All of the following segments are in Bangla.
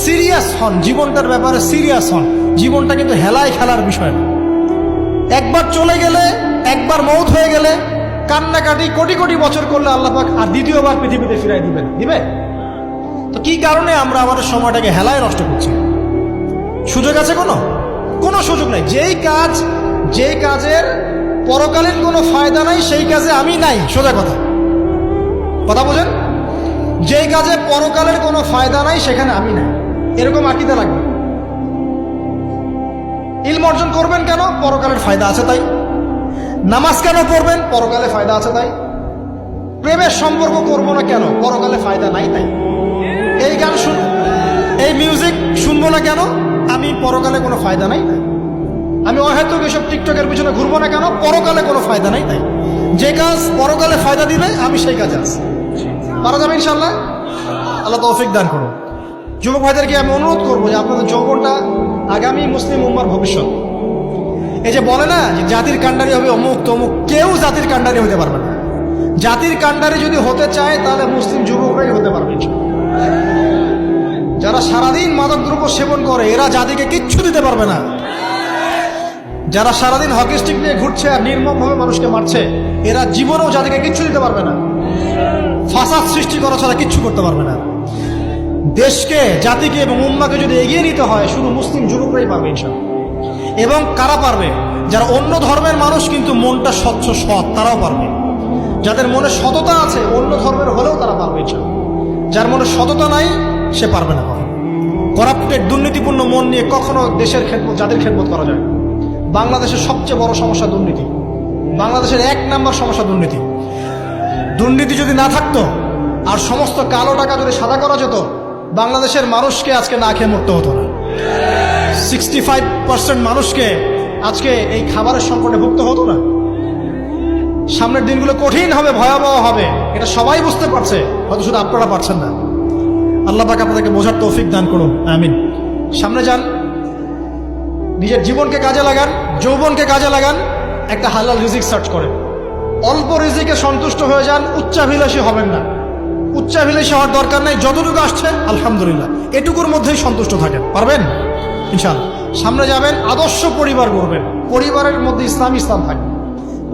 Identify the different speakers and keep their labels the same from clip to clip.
Speaker 1: সিরিয়াস হন, জীবনটার ব্যাপারে সিরিয়াস হন। জীবনটা কিন্তু হেলায় খেলার বিষয় না। একবার চলে গেলে, একবার মৌত হয়ে গেলে কান্নাকাটি কোটি কোটি বছর করলে আল্লাহ পাক আর দ্বিতীয়বার পৃথিবীতে ফিরাই দিবেন, দিবে? তো কি কারণে আমরা আমাদের সময়টাকে হেলায় নষ্ট করছি? সুযোগ আছে কোনো সুযোগ নাই। যেই কাজের পরকালীন কোনো ফায়দা নাই সেই কাজে আমি নাই। সোজা কথা বোঝেন? যেই কাজে পরকালের কোনো ফায়দা নাই সেখানে আমি নাই, এরকম আকীদা লাগবে। ইলম অর্জন করবেন কেন? পরকালের ফায়দা আছে তাই। নামাজ কেন পড়বেন? পরকালে ফায়দা আছে তাই। প্রেমের সম্পর্ক করবো না কেন? পরকালে ফায়দা নাই তাই। এই গান এই মিউজিক শুনবো না কেন? আমি পরকালে কোনো ফায়দা নাই তাই। আমি অহেতুক এসব টিকটকের পিছনে ঘুরবো না কেন? পরকালে কোনো ফায়দা নাই তাই। যে কাজ পরকালে ফায়দা দিবে আমি সেই কাজে আছি। পারা যাবে ইনশাল্লাহ? আল্লাহ তৌফিক দান করুন। যুবক ভাইদেরকে আমি অনুরোধ করবো যে আপনাদের যৌবনটা আগামী মুসলিম উম্মার ভবিষ্যৎ। এই যে বলে না যে জাতির কাণ্ডারি হবে অমুক তমুক, কেউ জাতির কাণ্ডারি হতে পারবে না। জাতির কাণ্ডারি যদি হতে চায় তাহলে মুসলিম যুবকরাই হতে পারবে। যারা সারাদিন মাদকদ্রব্য সেবন করে এরা জাতিকে কিচ্ছু দিতে পারবে না। যারা সারাদিন হকি স্টিক নিয়ে ঘুরছে আর নির্মমভাবে মানুষকে মারছে এরা জীবনেও জাতিকে কিচ্ছু দিতে পারবে না। ফাসাদ সৃষ্টি করা ছাড়া কিচ্ছু করতে পারবে না। দেশকে, জাতিকে এবং উম্মাকে যদি এগিয়ে নিতে হয় শুধু মুসলিম যুবকরাই পারবে ইনশাআল্লাহ। এবং কারা পারবে? যারা অন্য ধর্মের মানুষ কিন্তু মনটা স্বচ্ছ সৎ, তারাও পারবে। যাদের মনে সততা আছে অন্য ধর্মের হলেও তারা পারবে ইনশাআল্লাহ। যার মনে সততা নাই সে পারবে না। করাপ্টেড, দুর্নীতিপূর্ণ মন নিয়ে কখনো দেশের খেদমত, জাতির খেদমত করা যায়। বাংলাদেশের সবচেয়ে বড় সমস্যা দুর্নীতি। বাংলাদেশের 1 নম্বর সমস্যা দুর্নীতি। দুর্নীতি যদি না থাকতো আর সমস্ত কালো টাকা যদি সাদা করা যেত বাংলাদেশের মানুষকে আজকে না খেয়ে মরতে হতো না। 65% মানুষকে আজকে এই খাবারের সংকটে ভুগতে হতো না। সামনের দিনগুলো কঠিন হবে, ভয়াবহ হবে, এটা সবাই বুঝতে পারছে, হয়তো শুধু আপনারা পারছেন না। আল্লাহ পাক আপনাদেরকে বোঝার তৌফিক দান করুন, আমিন। সামনে যান, নিজের জীবনকে কাজে লাগান, যৌবনকে কাজে লাগান, একটা হালাল রিজিক সার্চ করেন। অল্প রিজিকে সন্তুষ্ট হয়ে যান, উচ্চাভিলাষী হবেন না। উচ্চাভিলাষী হওয়ার দরকার নাই, যতটুকু আসছে আলহামদুলিল্লাহ, এটুকুর মধ্যেই সন্তুষ্ট থাকেন। পারবেন ইনশাআল্লাহ। সামনে যাবেন, আদর্শ পরিবার গড়বেন। পরিবারের মধ্যে ইসলাম থাকবে।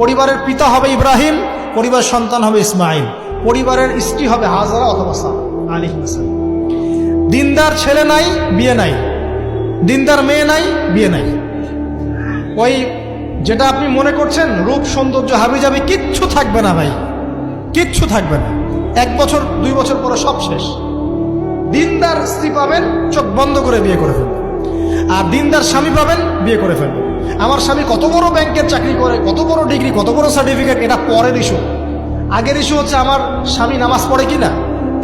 Speaker 1: পরিবারের পিতা হবে ইব্রাহিম, পরিবার সন্তান হবে ইসমাইল, পরিবারের স্ত্রী হবে হাজারা অথবা সারা আলাইহিস সালাম। দিনদার ছেলে নাই, বিয়ে নাই। দিনদার মেয়ে নাই, বিয়ে নাই। ওই যেটা আপনি মনে করছেন রূপ সৌন্দর্য হাবিজাবি কিচ্ছু থাকবে না ভাই, কিচ্ছু থাকবে না। 1 বছর 2 বছর পরে সব শেষ। দিনদার স্ত্রী পাবেন, চোখ বন্ধ করে বিয়ে করে ফেলবেন। আর দিনদার স্বামী পাবেন, বিয়ে করে ফেলবেন। আমার স্বামী কত বড় ব্যাংকের চাকরি করে, কত বড় ডিগ্রি, কত বড় সার্টিফিকেট, এটা পরের ইস্যু। আগের ইস্যু হচ্ছে আমার স্বামী নামাজ পড়ে কিনা,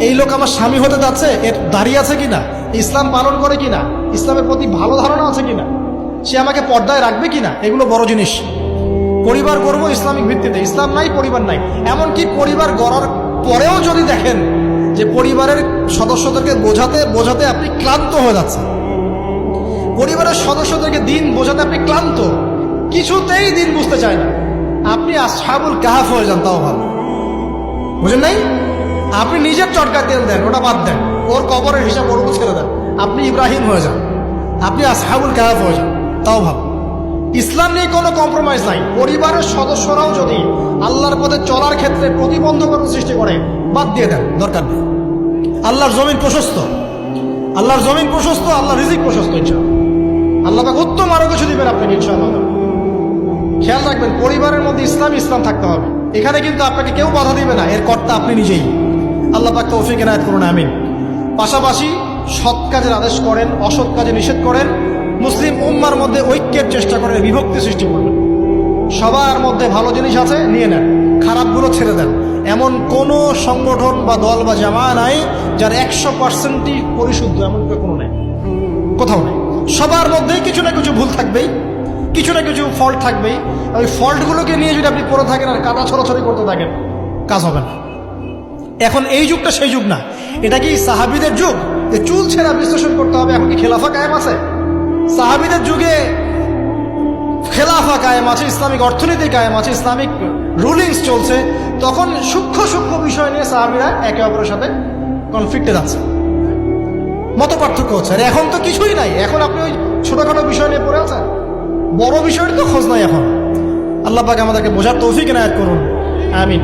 Speaker 1: এই লোক আমার স্বামী হতে যাচ্ছে, এর দাঁড়িয়ে আছে কিনা, ইসলাম পালন করে কিনা, ইসলামের প্রতি ভালো ধারণা আছে কিনা, সে আমাকে পর্দায় রাখবে কিনা, এগুলো বড় জিনিস। পরিবার গড়বো ইসলামিক ভিত্তিতে। ইসলাম নাই, পরিবার নাই। এমনকি পরিবার গড়ার পরেও যদি দেখেন যে পরিবারের সদস্যদেরকে বোঝাতে আপনি ক্লান্ত হয়ে যাচ্ছেন, পরিবারের সদস্যদেরকে দিন বোঝাতে আপনি ক্লান্ত, কিছুতেই দিন বুঝতে চায় না, আপনি আসহাবুল কাহাফ হয়ে যান, তাও ভালো। বুঝেন নাই? আপনি নিজের চটকা তেল দেন, ওটা বাদ দেন, ওর কবরের হিসাব ওর উপর ছেড়ে দেন, আপনি ইব্রাহিম হয়ে যান, আপনি আসহাবুল কাহাফ হয়ে যান, তাও ভালো। ইসলাম নিয়ে কোনো কম্প্রোমাইজ নাই। পরিবারের সদস্যরাও যদি আল্লাহর পথে চলার ক্ষেত্রে প্রতিবন্ধকতা সৃষ্টি করে বাদ দিয়ে দেন, দরকার নেই। আল্লাহর জমিন প্রশস্ত, আল্লাহর জমিন প্রশস্ত, আল্লাহর রিজিক প্রশস্ত। ইনশাআল্লাহ আল্লাহ পাক উত্তম আরো কিছু দিবেন আপনাকে ইনশাআল্লাহ। খেয়াল রাখবেন, পরিবারের মধ্যে ইসলাম থাকতে হবে। এখানে কিন্তু আপনাকে কেউ বাধা দিবে না, এর কর্তা আপনি নিজেই। আল্লাহ পাক তৌফিক এনায়েত করুন, আমিন। পাশাপাশি সৎ কাজের আদেশ করেন, অসৎ কাজে নিষেধ করেন। মুসলিম উম্মার মধ্যে ঐক্যের চেষ্টা করেন, বিভক্তি সৃষ্টি করবেন। সবার মধ্যে ভালো জিনিস আছে, নিয়ে নেন, খারাপগুলো ছেড়ে দেন। এমন কোনো সংগঠন বা দল বা জামা নাই যার 100%ই পরিশুদ্ধ, এমন কোনো নেই, কোথাও নেই। সবার মধ্যেই কিছু না কিছু ভুল থাকবেই, কিছু না কিছু ফল্ট থাকবেই। ওই ফল্টগুলোকে নিয়ে যদি আপনি পড়ে থাকেন আর কাদা ছড়াছড়ি করতে থাকেন, কাজ হবে না। এখন এই যুগটা সেই যুগ না। এটা কি সাহাবীদের যুগ যে চুল ছেঁড়া বিশ্লেষণ করতে হবে? এখন কি খেলাফা কায়েম আছে? সাহাবীদের যুগে খেলাফা কায়েম আছে, ইসলামিক অর্থনীতি কায়েম আছে, ইসলামিক রুলিংস চলছে। তখন সূক্ষ্ম বিষয় নিয়ে সাহাবীরা একে অপরের সাথে কনফ্লিক্টে যাচ্ছে। মত পার্থক্য হচ্ছে। আর এখন তো কিছুই নাই, এখন আপনি ওই ছোটখাটো বিষয় নিয়ে পড়ে আছেন, বড় বিষয়ের তো খোঁজ নাই এখন। আল্লাহ পাক আমাদেরকে বোঝার তৌফিক এনায়েত করুন, আমিন।